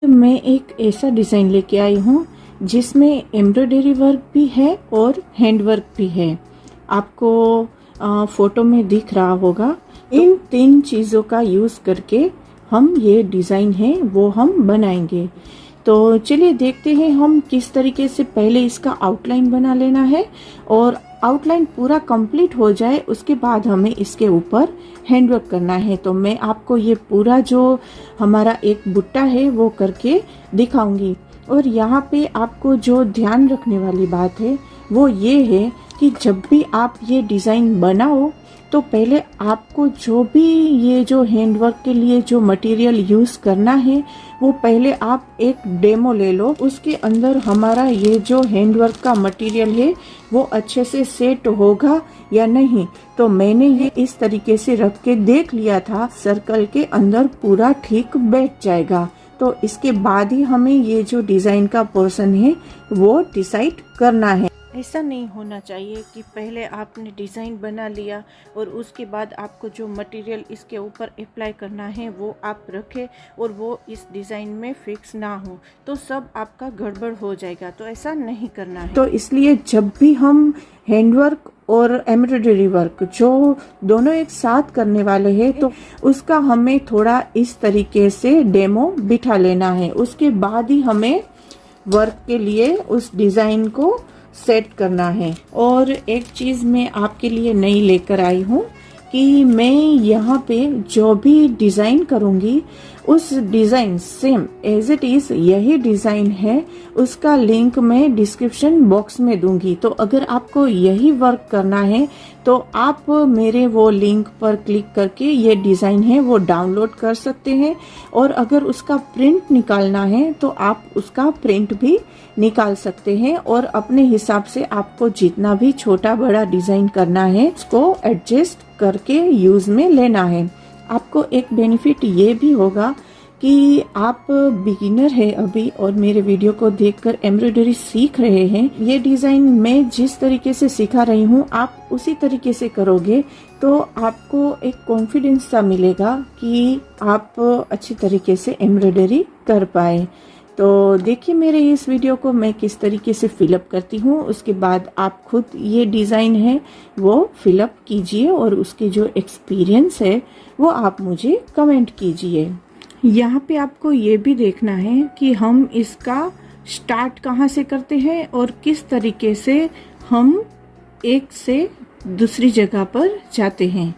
मैं एक ऐसा डिज़ाइन लेके आई हूँ जिसमें एम्ब्रॉयडरी वर्क भी है और हैंड वर्क भी है। आपको फोटो में दिख रहा होगा। इन तीन चीज़ों का यूज़ करके हम ये डिज़ाइन है वो हम बनाएंगे। तो चलिए देखते हैं हम किस तरीके से। पहले इसका आउटलाइन बना लेना है और आउटलाइन पूरा कंप्लीट हो जाए उसके बाद हमें इसके ऊपर हैंडवर्क करना है। तो मैं आपको ये पूरा जो हमारा एक बुट्टा है वो करके दिखाऊंगी। और यहाँ पे आपको जो ध्यान रखने वाली बात है वो ये है कि जब भी आप ये डिज़ाइन बनाओ तो पहले आपको जो भी ये जो हैंडवर्क के लिए जो मटेरियल यूज़ करना है वो पहले आप एक डेमो ले लो। उसके अंदर हमारा ये जो हैंडवर्क का मटेरियल है वो अच्छे से सेट होगा या नहीं। तो मैंने ये इस तरीके से रख के देख लिया था, सर्कल के अंदर पूरा ठीक बैठ जाएगा। तो इसके बाद ही हमें ये जो डिज़ाइन का पोर्शन है वो डिसाइड करना है। ऐसा नहीं होना चाहिए कि पहले आपने डिज़ाइन बना लिया और उसके बाद आपको जो मटेरियल इसके ऊपर अप्लाई करना है वो आप रखें और वो इस डिज़ाइन में फिक्स ना हो तो सब आपका गड़बड़ हो जाएगा। तो ऐसा नहीं करना है। तो इसलिए जब भी हम हैंडवर्क और एम्ब्रॉयडरी वर्क जो दोनों एक साथ करने वाले हैं तो उसका हमें थोड़ा इस तरीके से डेमो बिठा लेना है। उसके बाद ही हमें वर्क के लिए उस डिज़ाइन को सेट करना है। और एक चीज़ मैं आपके लिए नई लेकर आई हूँ कि मैं यहाँ पे जो भी डिज़ाइन करूँगी उस design same as it is यही डिज़ाइन है, उसका लिंक मैं डिस्क्रिप्शन बॉक्स में दूंगी। तो अगर आपको यही वर्क करना है तो आप मेरे वो लिंक पर क्लिक करके ये डिज़ाइन है वो डाउनलोड कर सकते हैं। और अगर उसका प्रिंट निकालना है तो आप उसका प्रिंट भी निकाल सकते हैं और अपने हिसाब से आपको जितना भी छोटा बड़ा डिज़ाइन करना है उसको एडजस्ट करके यूज़ में लेना है। आपको एक बेनिफिट ये भी होगा कि आप बिगिनर है अभी और मेरे वीडियो को देखकर एम्ब्रॉयडरी सीख रहे हैं। ये डिज़ाइन मैं जिस तरीके से सिखा रही हूँ आप उसी तरीके से करोगे तो आपको एक कॉन्फिडेंस सा मिलेगा कि आप अच्छी तरीके से एम्ब्रॉयडरी कर पाए। तो देखिए मेरे इस वीडियो को मैं किस तरीके से फिलअप करती हूँ, उसके बाद आप खुद ये डिज़ाइन है वो फिलअप कीजिए और उसके जो एक्सपीरियंस है वो आप मुझे कमेंट कीजिए। यहाँ पे आपको ये भी देखना है कि हम इसका स्टार्ट कहाँ से करते हैं और किस तरीके से हम एक से दूसरी जगह पर जाते हैं।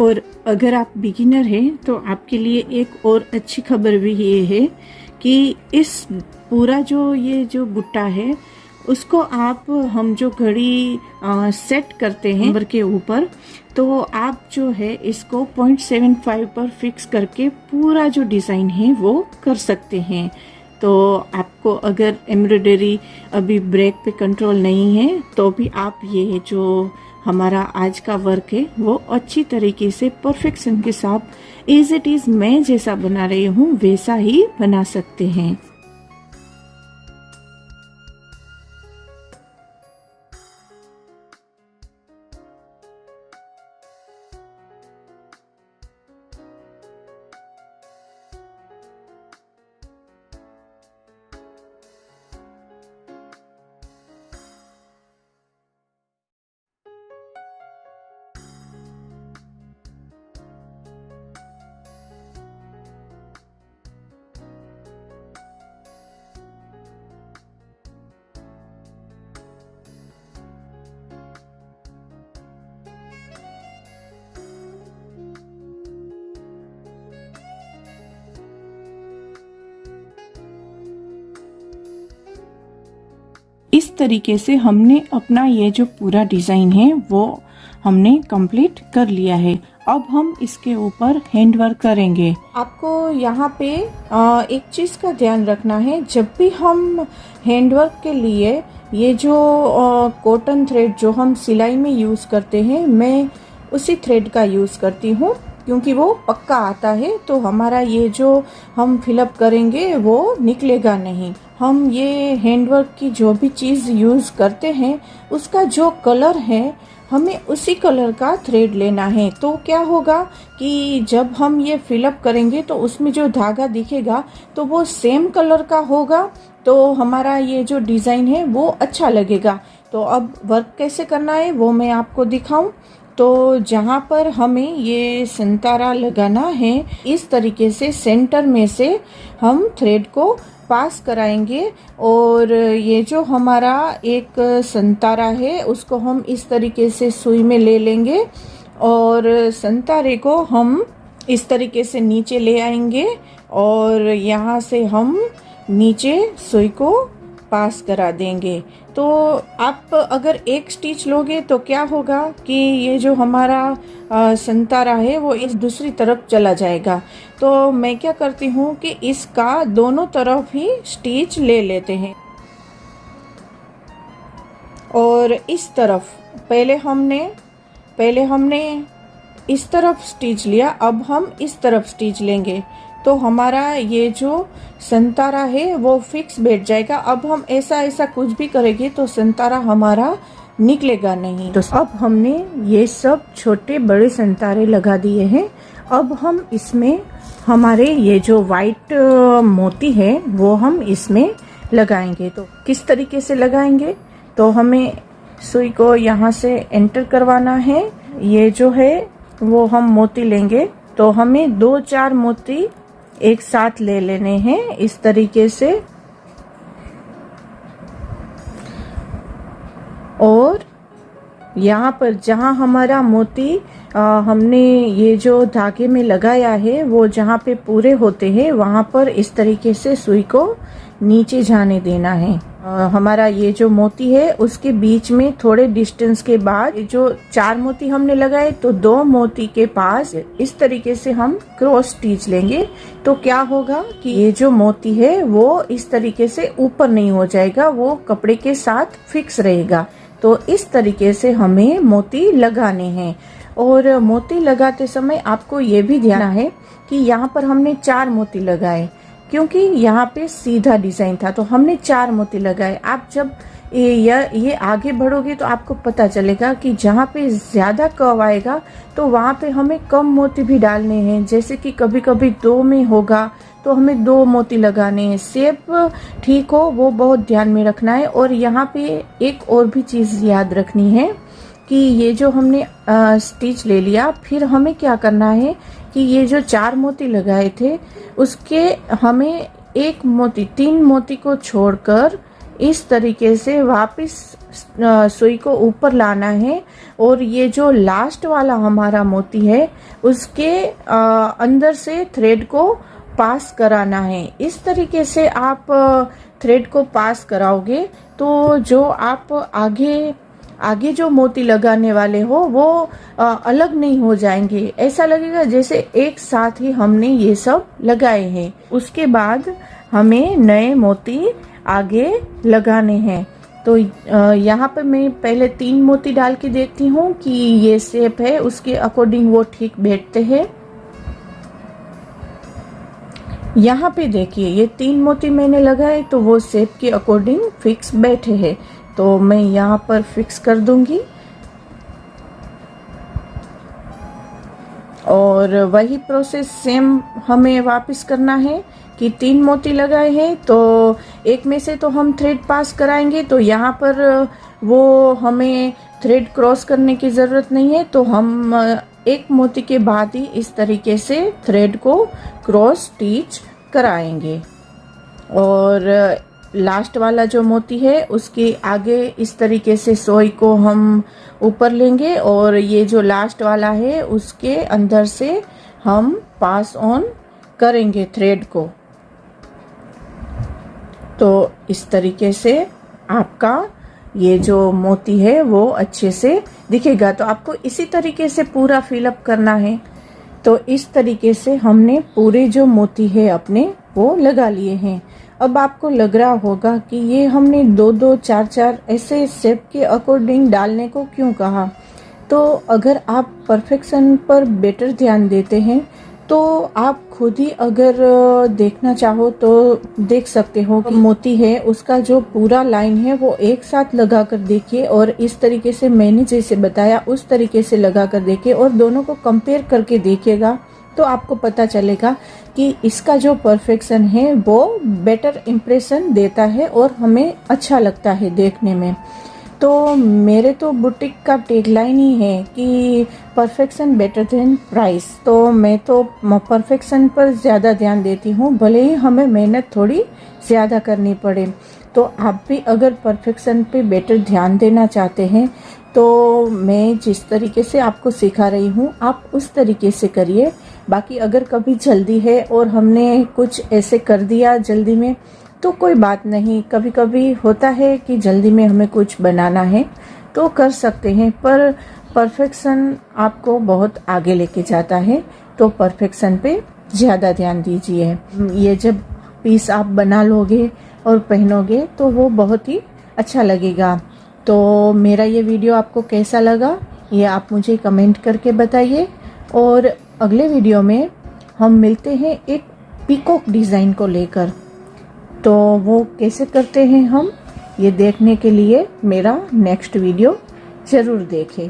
और अगर आप बिगिनर हैं तो आपके लिए एक और अच्छी खबर भी ये है कि इस पूरा जो ये जो बुट्टा है उसको आप हम जो घड़ी सेट करते हैं नंबर के ऊपर तो आप जो है इसको 0.75 पर फिक्स करके पूरा जो डिज़ाइन है वो कर सकते हैं। तो आपको अगर एम्ब्रॉयडरी अभी ब्रेक पे कंट्रोल नहीं है तो भी आप ये जो हमारा आज का वर्क है वो अच्छी तरीके से परफेक्शन के साथ एज इट इज़ मैं जैसा बना रही हूँ वैसा ही बना सकते हैं। इस तरीके से हमने अपना ये जो पूरा डिज़ाइन है वो हमने कंप्लीट कर लिया है। अब हम इसके ऊपर हैंड वर्क करेंगे। आपको यहाँ पे एक चीज़ का ध्यान रखना है, जब भी हम हैंड वर्क के लिए ये जो कॉटन थ्रेड जो हम सिलाई में यूज़ करते हैं मैं उसी थ्रेड का यूज़ करती हूँ। क्योंकि वो पक्का आता है, तो हमारा ये जो हम फिलअप करेंगे वो निकलेगा नहीं। हम ये हैंडवर्क की जो भी चीज़ यूज़ करते हैं उसका जो कलर है हमें उसी कलर का थ्रेड लेना है। तो क्या होगा कि जब हम ये फिलअप करेंगे तो उसमें जो धागा दिखेगा तो वो सेम कलर का होगा, तो हमारा ये जो डिज़ाइन है वो अच्छा लगेगा। तो अब वर्क कैसे करना है वो मैं आपको दिखाऊं। तो जहाँ पर हमें ये संतारा लगाना है, इस तरीके से सेंटर में से हम थ्रेड को पास कराएंगे और ये जो हमारा एक संतारा है उसको हम इस तरीके से सुई में ले लेंगे और संतारे को हम इस तरीके से नीचे ले आएंगे और यहाँ से हम नीचे सुई को पास करा देंगे। तो आप अगर एक स्टिच लोगे तो क्या होगा कि ये जो हमारा संतारा है वो इस दूसरी तरफ चला जाएगा। तो मैं क्या करती हूँ कि इसका दोनों तरफ ही स्टिच ले लेते हैं और इस तरफ पहले हमने इस तरफ स्टिच लिया, अब हम इस तरफ स्टिच लेंगे तो हमारा ये जो संतारा है वो फिक्स बैठ जाएगा। अब हम ऐसा कुछ भी करेंगे तो संतारा हमारा निकलेगा नहीं। तो अब हमने ये सब छोटे बड़े संतारे लगा दिए हैं। अब हम इसमें हमारे ये जो वाइट मोती है वो हम इसमें लगाएंगे। तो किस तरीके से लगाएंगे, तो हमें सुई को यहाँ से एंटर करवाना है। ये जो है वो हम मोती लेंगे, तो हमें 2-4 मोती एक साथ ले लेने हैं इस तरीके से। और यहाँ पर जहाँ हमारा मोती हमने ये जो धागे में लगाया है वो जहाँ पे पूरे होते हैं वहाँ पर इस तरीके से सुई को नीचे जाने देना है। हमारा ये जो मोती है उसके बीच में थोड़े डिस्टेंस के बाद जो 4 मोती हमने लगाए तो 2 मोती के पास इस तरीके से हम क्रॉस स्टिच लेंगे। तो क्या होगा कि ये जो मोती है वो इस तरीके से ऊपर नहीं हो जाएगा, वो कपड़े के साथ फिक्स रहेगा। तो इस तरीके से हमें मोती लगाने हैं। और मोती लगाते समय आपको ये भी ध्यान है कि यहाँ पर हमने 4 मोती लगाए क्योंकि यहाँ पे सीधा डिजाइन था, तो हमने 4 मोती लगाए। आप जब ये आगे बढ़ोगे तो आपको पता चलेगा कि जहाँ पे ज्यादा कर्व आएगा तो वहाँ पे हमें कम मोती भी डालने हैं। जैसे कि कभी कभी 2 में होगा तो हमें 2 मोती लगाने हैं। शेप ठीक हो वो बहुत ध्यान में रखना है। और यहाँ पे एक और भी चीज याद रखनी है कि ये जो हमने स्टिच ले लिया, फिर हमें क्या करना है कि ये जो 4 मोती लगाए थे उसके हमें 3 मोती को छोड़कर इस तरीके से वापस सुई को ऊपर लाना है और ये जो लास्ट वाला हमारा मोती है उसके अंदर से थ्रेड को पास कराना है। इस तरीके से आप थ्रेड को पास कराओगे तो जो आप आगे जो मोती लगाने वाले हो वो अलग नहीं हो जाएंगे, ऐसा लगेगा जैसे एक साथ ही हमने ये सब लगाए हैं। उसके बाद हमें नए मोती आगे लगाने हैं। तो यहाँ पर मैं पहले 3 मोती डाल के देखती हूँ कि ये शेप है उसके अकॉर्डिंग वो ठीक बैठते हैं। यहाँ पे देखिए ये 3 मोती मैंने लगाए तो वो शेप के अकॉर्डिंग फिक्स बैठे हैं, तो मैं यहाँ पर फिक्स कर दूंगी। और वही प्रोसेस सेम हमें वापस करना है कि 3 मोती लगाए हैं तो एक में से तो हम थ्रेड पास कराएंगे, तो यहाँ पर वो हमें थ्रेड क्रॉस करने की ज़रूरत नहीं है। तो हम एक मोती के बाद ही इस तरीके से थ्रेड को क्रॉस स्टिच कराएंगे। और लास्ट वाला जो मोती है उसके आगे इस तरीके से सुई को हम ऊपर लेंगे और ये जो लास्ट वाला है उसके अंदर से हम पास ऑन करेंगे थ्रेड को। तो इस तरीके से आपका ये जो मोती है वो अच्छे से दिखेगा। तो आपको इसी तरीके से पूरा फिलअप करना है। तो इस तरीके से हमने पूरे जो मोती है अपने वो लगा लिए हैं। अब आपको लग रहा होगा कि ये हमने 2-2, 4-4 ऐसे शेप के अकॉर्डिंग डालने को क्यों कहा। तो अगर आप परफेक्शन पर बेटर ध्यान देते हैं तो आप खुद ही अगर देखना चाहो तो देख सकते हो कि मोती है उसका जो पूरा लाइन है वो एक साथ लगा कर देखिए और इस तरीके से मैंने जैसे बताया उस तरीके से लगा कर देखिए और दोनों को कंपेयर करके देखिएगा तो आपको पता चलेगा कि इसका जो परफेक्शन है वो बेटर इम्प्रेशन देता है और हमें अच्छा लगता है देखने में। तो मेरे तो बुटीक का टैगलाइन ही है कि परफेक्शन बेटर देन प्राइस। तो मैं तो परफेक्शन पर ज़्यादा ध्यान देती हूँ, भले ही हमें मेहनत थोड़ी ज़्यादा करनी पड़े। तो आप भी अगर परफेक्शन पे बेटर ध्यान देना चाहते हैं तो मैं जिस तरीके से आपको सिखा रही हूँ आप उस तरीके से करिए। बाकी अगर कभी जल्दी है और हमने कुछ ऐसे कर दिया जल्दी में तो कोई बात नहीं, कभी कभी होता है कि जल्दी में हमें कुछ बनाना है तो कर सकते हैं, पर परफेक्शन आपको बहुत आगे लेके जाता है तो परफेक्शन पे ज़्यादा ध्यान दीजिए। ये जब पीस आप बना लोगे और पहनोगे तो वो बहुत ही अच्छा लगेगा। तो मेरा ये वीडियो आपको कैसा लगा ये आप मुझे कमेंट करके बताइए और अगले वीडियो में हम मिलते हैं एक पीकॉक डिज़ाइन को लेकर। तो वो कैसे करते हैं हम ये देखने के लिए मेरा नेक्स्ट वीडियो ज़रूर देखें।